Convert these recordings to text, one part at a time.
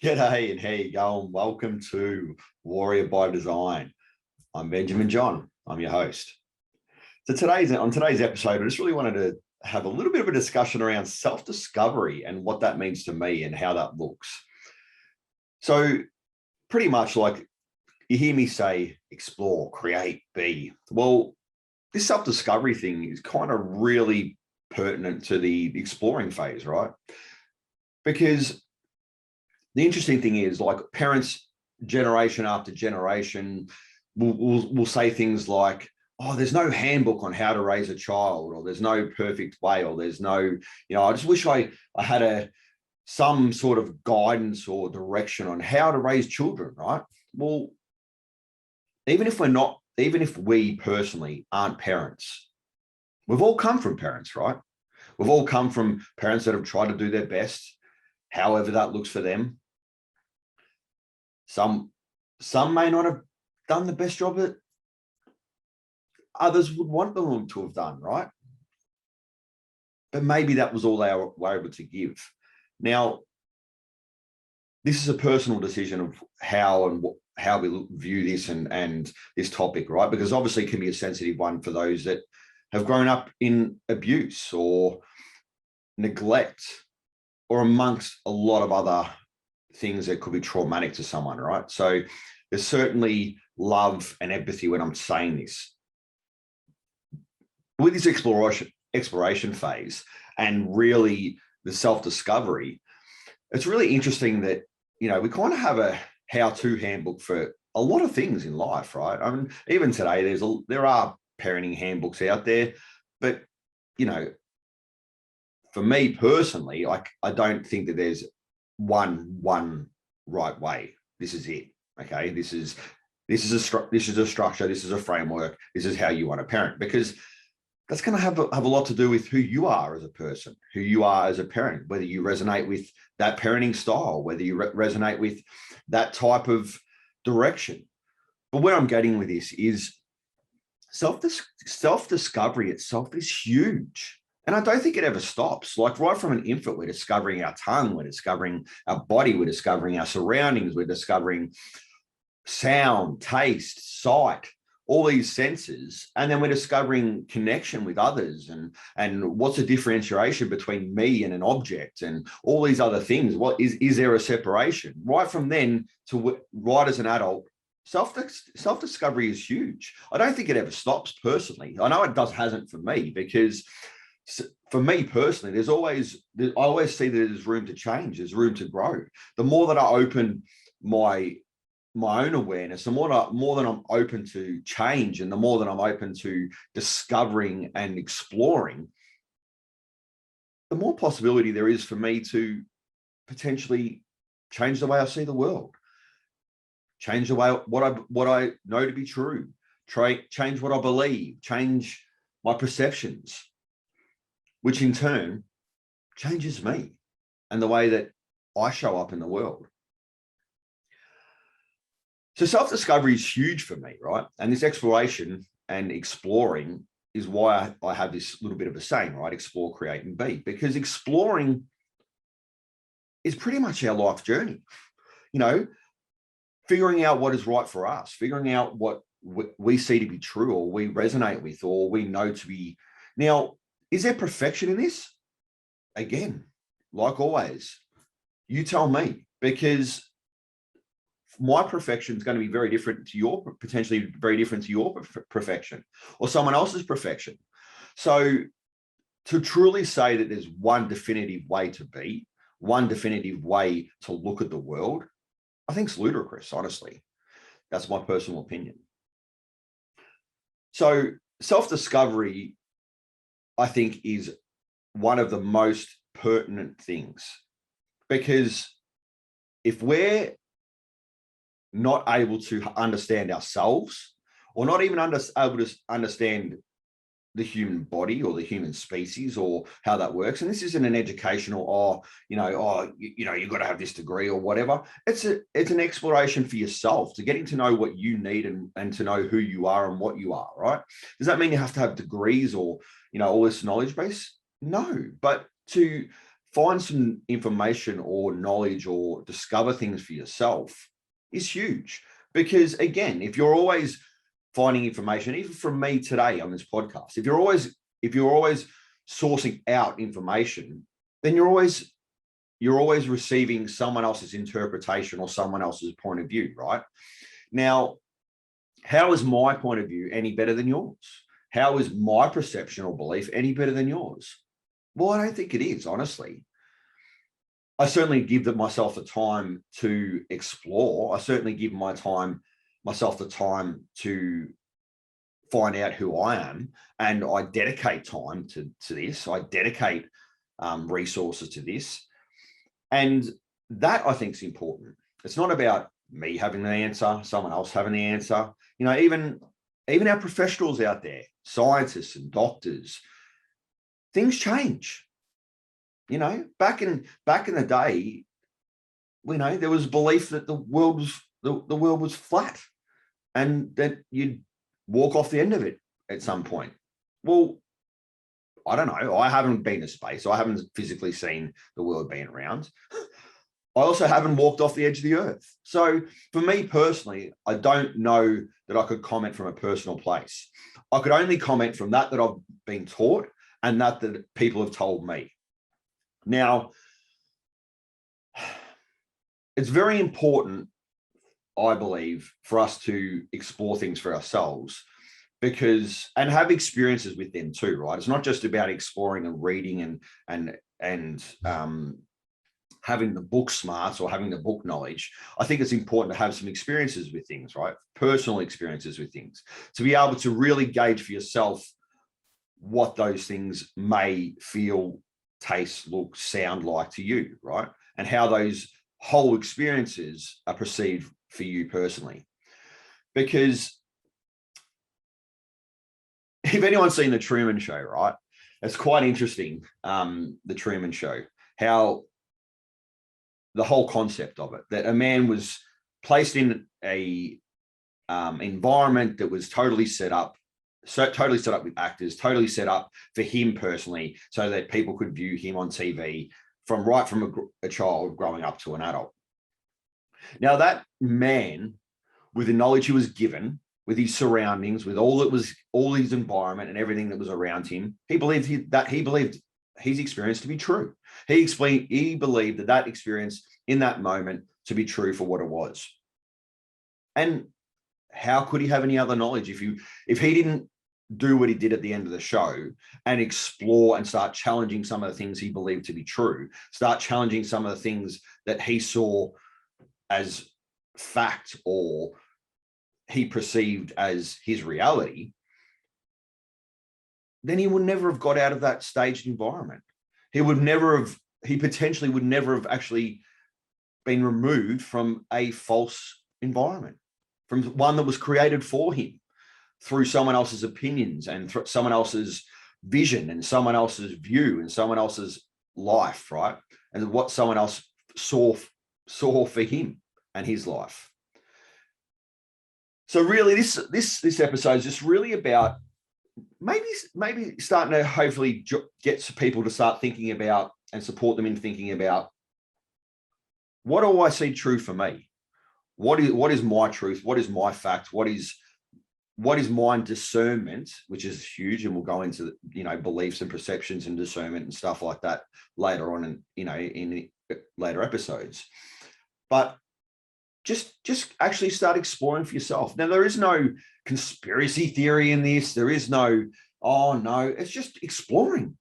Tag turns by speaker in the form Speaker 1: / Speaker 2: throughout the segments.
Speaker 1: G'day and how you going? Welcome to Warrior by Design. I'm Benjamin John. I'm your host. So on today's episode, I just really wanted to have a little bit of a discussion around self-discovery and what that means to me and how that looks. So pretty much like you hear me say, explore, create, be. Well, this self-discovery thing is kind of really pertinent to the exploring phase, right? Because the interesting thing is, like, parents generation after generation will say things like, oh, there's no handbook on how to raise a child, or there's no perfect way, or there's no, I just wish I had some sort of guidance or direction on how to raise children, right? Well, even if we personally aren't parents, we've all come from parents, right? We've all come from parents that have tried to do their best, however that looks for them. Some may not have done the best job that others would want them to have done, right? But maybe that was all they were able to give. Now, this is a personal decision of how we view this and this topic, right? Because obviously it can be a sensitive one for those that have grown up in abuse or neglect, or amongst a lot of other things that could be traumatic to someone, right? So there's certainly love and empathy when I'm saying this. With this exploration phase and really the self-discovery, it's really interesting that, we kind of have a how-to handbook for a lot of things in life, right? I mean, even today, there are parenting handbooks out there, but, for me personally, I don't think that there's one right way. This is it. Okay. This is a structure. This is a framework. This is how you want to parent, because that's going to have a lot to do with who you are as a person, who you are as a parent, whether you resonate with that parenting style, whether you resonate with that type of direction. But where I'm getting with this is self-discovery itself is huge. And I don't think it ever stops. Like, right from an infant, we're discovering our tongue, we're discovering our body, we're discovering our surroundings, we're discovering sound, taste, sight, all these senses. And then we're discovering connection with others and what's the differentiation between me and an object and all these other things. What is there a separation? Right from then to right as an adult, self-discovery is huge. I don't think it ever stops personally. I know it hasn't for me, because for me personally, I always see that there's room to change, there's room to grow. The more that I open my own awareness, the more that I'm open to change, and the more that I'm open to discovering and exploring, the more possibility there is for me to potentially change the way I see the world, change the way what I know to be true, change what I believe, change my perceptions, which in turn changes me and the way that I show up in the world. So self-discovery is huge for me, right? And this exploration and exploring is why I have this little bit of a saying, right? Explore, create, and be. Because exploring is pretty much our life journey. Figuring out what is right for us, figuring out what we see to be true, or we resonate with, or we know to be. Now, is there perfection in this? Again, like always, you tell me, because my perfection is going to be very different to potentially very different to your perfection, or someone else's perfection. So to truly say that there's one definitive way to be, one definitive way to look at the world, I think it's ludicrous, honestly. That's my personal opinion. So self-discovery, I think, is one of the most pertinent things, because if we're not able to understand ourselves, or not even able to understand the human body or the human species or how that works, and this isn't an educational, you've got to have this degree or whatever. It's an exploration for yourself, to getting to know what you need and to know who you are and what you are, right? Does that mean you have to have degrees or all this knowledge base? No, but to find some information or knowledge or discover things for yourself is huge. Because again, if you're always finding information, even from me today on this podcast, if you're always sourcing out information, then you're always receiving someone else's interpretation or someone else's point of view, right? Now, how is my point of view any better than yours? How is my perception or belief any better than yours? Well, I don't think it is, honestly. I certainly give myself the time to explore. I certainly give myself the time to find out who I am, and I dedicate time to this. I dedicate resources to this. And that, I think, is important. It's not about me having the answer, someone else having the answer. You know, even our professionals out there, scientists and doctors, things change. You know, back in the day, you know, there was belief that the world was flat, and that you'd walk off the end of it at some point. Well, I don't know. I haven't been to space. I haven't physically seen the world being around. I also haven't walked off the edge of the earth. So for me personally, I don't know that I could comment from a personal place. I could only comment from that I've been taught and that people have told me. Now, it's very important, I believe, for us to explore things for ourselves, and have experiences with them too, right? It's not just about exploring and reading and having the book smarts or having the book knowledge. I think it's important to have some experiences with things, right? Personal experiences with things, to be able to really gauge for yourself what those things may feel, taste, look, sound like to you, right? And how those whole experiences are perceived for you personally. Because if anyone's seen The Truman Show, right, it's quite interesting, The Truman Show, how the whole concept of it, that a man was placed in a environment that was totally set up with actors, totally set up for him personally, so that people could view him on TV from a child growing up to an adult. Now, that man, with the knowledge he was given, with his surroundings, with all his environment and everything that was around him, he believed his experience to be true. He believed that experience in that moment to be true for what it was. And how could he have any other knowledge if he didn't do what he did at the end of the show and explore and start challenging some of the things he believed to be true, start challenging some of the things that he saw as fact or he perceived as his reality, then he would never have got out of that staged environment. He potentially would never have actually been removed from a false environment, from one that was created for him through someone else's opinions and someone else's vision and someone else's view and someone else's life, right? And what someone else saw for him and his life. So really, this episode is just really about maybe starting to hopefully get people to start thinking about and support them in thinking about, what do I see true for me? What is my truth? What is my fact? What is my discernment, which is huge, and we'll go into beliefs and perceptions and discernment and stuff like that later on in later episodes. But just actually start exploring for yourself. Now, there is no conspiracy theory in this. There is no, oh no, it's just exploring,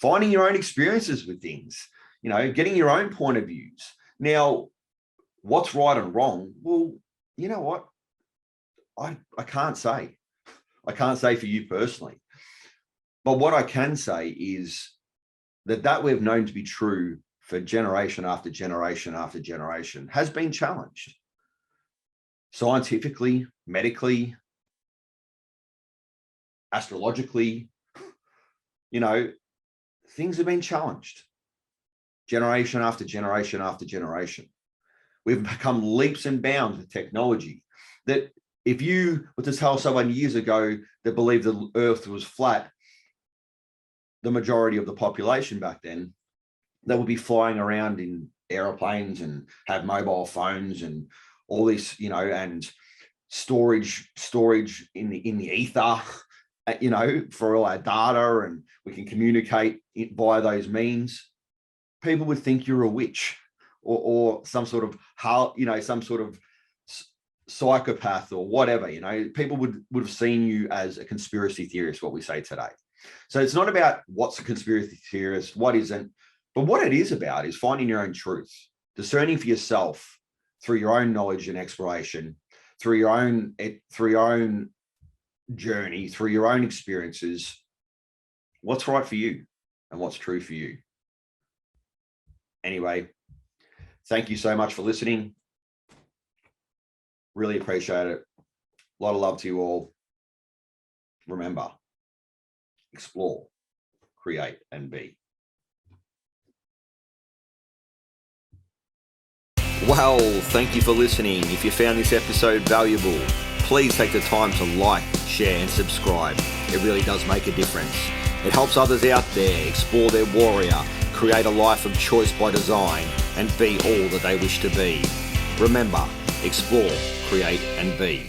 Speaker 1: finding your own experiences with things, getting your own point of views. Now, what's right and wrong? Well, you know what? I can't say. I can't say for you personally. But what I can say is that we've known to be true for generation after generation after generation has been challenged. Scientifically, medically, astrologically, things have been challenged. Generation after generation after generation. We've become leaps and bounds with technology that if you were to tell someone years ago that believed the earth was flat, the majority of the population back then that would be flying around in aeroplanes and have mobile phones and all this, and storage in the ether, for all our data, and we can communicate via those means. People would think you're a witch or some sort of some sort of psychopath or whatever. People would have seen you as a conspiracy theorist, what we say today. So it's not about what's a conspiracy theorist, what isn't, but what it is about is finding your own truth, discerning for yourself through your own knowledge and exploration, through your own journey, through your own experiences, what's right for you and what's true for you. Anyway, thank you so much for listening. Really appreciate it. A lot of love to you all. Remember, explore, create, and be. Well, thank you for listening. If you found this episode valuable, please take the time to like, share, and subscribe. It really does make a difference. It helps others out there explore their warrior, create a life of choice by design, and be all that they wish to be. Remember, explore, create, and be.